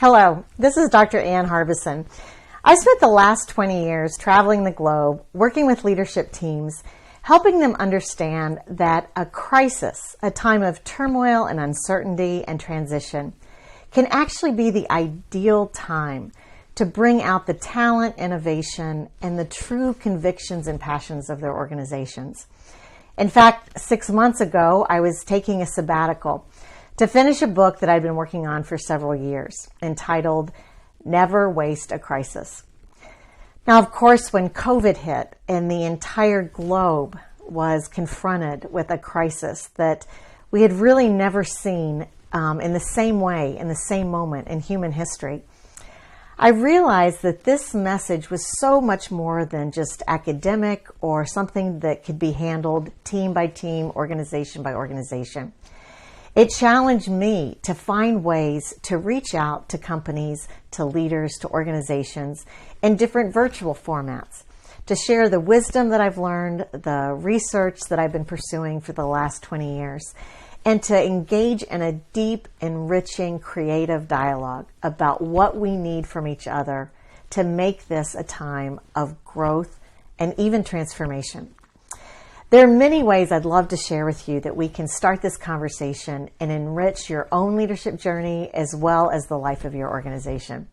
Hello, this is Dr. Ann Harbison. I spent the last 20 years traveling the globe, working with leadership teams, helping them understand that a crisis, a time of turmoil and uncertainty and transition, can actually be the ideal time to bring out the talent, innovation, and the true convictions and passions of their organizations. In fact, 6 months ago, I was taking a sabbatical to finish a book that I'd been working on for several years, entitled Never Waste a Crisis. Now, of course, when COVID hit and the entire globe was confronted with a crisis that we had really never seen in the same way, in the same moment in human history, I realized that this message was so much more than just academic or something that could be handled team by team, organization by organization. It challenged me to find ways to reach out to companies, to leaders, to organizations in different virtual formats, to share the wisdom that I've learned, the research that I've been pursuing for the last 20 years, and to engage in a deep, enriching, creative dialogue about what we need from each other to make this a time of growth and even transformation. There are many ways I'd love to share with you that we can start this conversation and enrich your own leadership journey as well as the life of your organization.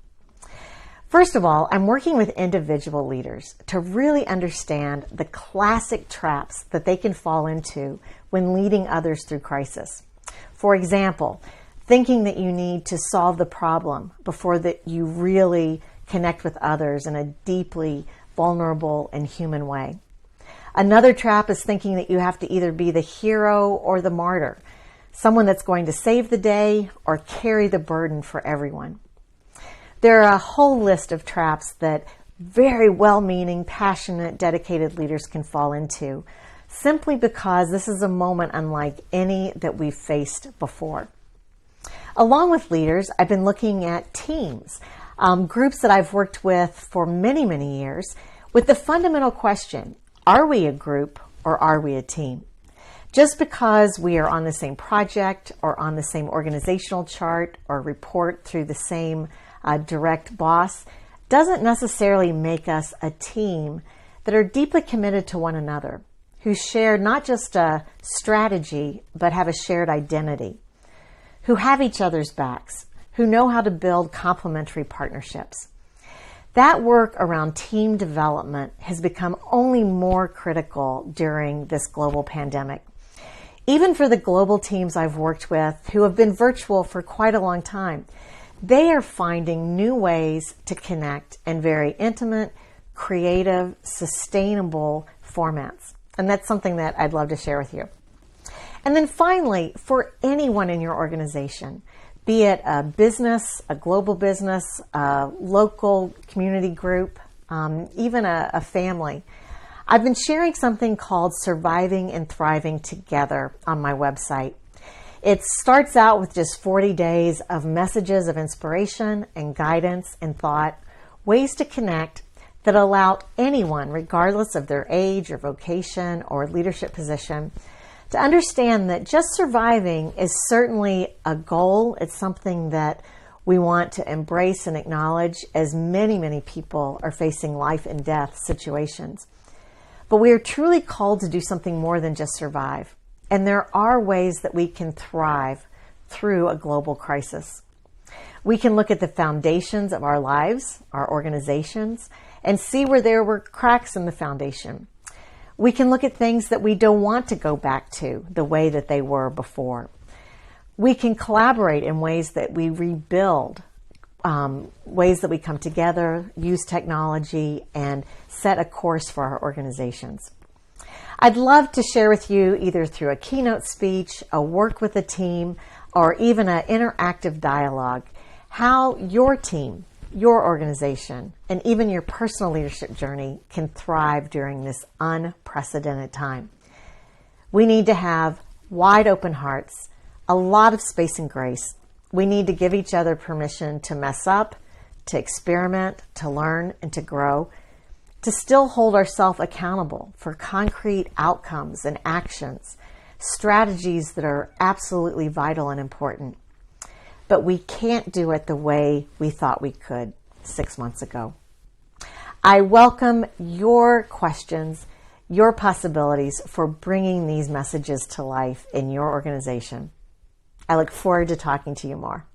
First of all, I'm working with individual leaders to really understand the classic traps that they can fall into when leading others through crisis. For example, thinking that you need to solve the problem before that you really connect with others in a deeply vulnerable and human way. Another trap is thinking that you have to either be the hero or the martyr, someone that's going to save the day or carry the burden for everyone. There are a whole list of traps that very well-meaning, passionate, dedicated leaders can fall into, simply because this is a moment unlike any that we've faced before. Along with leaders, I've been looking at teams, groups that I've worked with for many, many years, with the fundamental question, are we a group or are we a team? Just because we are on the same project or on the same organizational chart or report through the same direct boss doesn't necessarily make us a team that are deeply committed to one another, who share not just a strategy, but have a shared identity, who have each other's backs, who know how to build complementary partnerships. That work around team development has become only more critical during this global pandemic. Even for the global teams I've worked with who have been virtual for quite a long time, they are finding new ways to connect in very intimate, creative, sustainable formats. And that's something that I'd love to share with you. And then finally, for anyone in your organization, be it a business, a global business, a local community group, even a family, I've been sharing something called Surviving and Thriving Together on my website. It starts out with just 40 days of messages of inspiration and guidance and thought, ways to connect that allow anyone, regardless of their age or vocation or leadership position, to understand that just surviving is certainly a goal. It's something that we want to embrace and acknowledge, as many, many people are facing life and death situations. But we are truly called to do something more than just survive. And there are ways that we can thrive through a global crisis. We can look at the foundations of our lives, our organizations, and see where there were cracks in the foundation. We can look at things that we don't want to go back to the way that they were before. We can collaborate in ways that we rebuild, ways that we come together, use technology, and set a course for our organizations. I'd love to share with you, either through a keynote speech, a work with a team, or even an interactive dialogue, how your team, your organization, and even your personal leadership journey can thrive during this unprecedented time. We need to have wide open hearts, a lot of space and grace. We need to give each other permission to mess up, to experiment, to learn, and to grow, to still hold ourselves accountable for concrete outcomes and actions, strategies that are absolutely vital and important. but we can't do it the way we thought we could 6 months ago. I welcome your questions, your possibilities for bringing these messages to life in your organization. I look forward to talking to you more.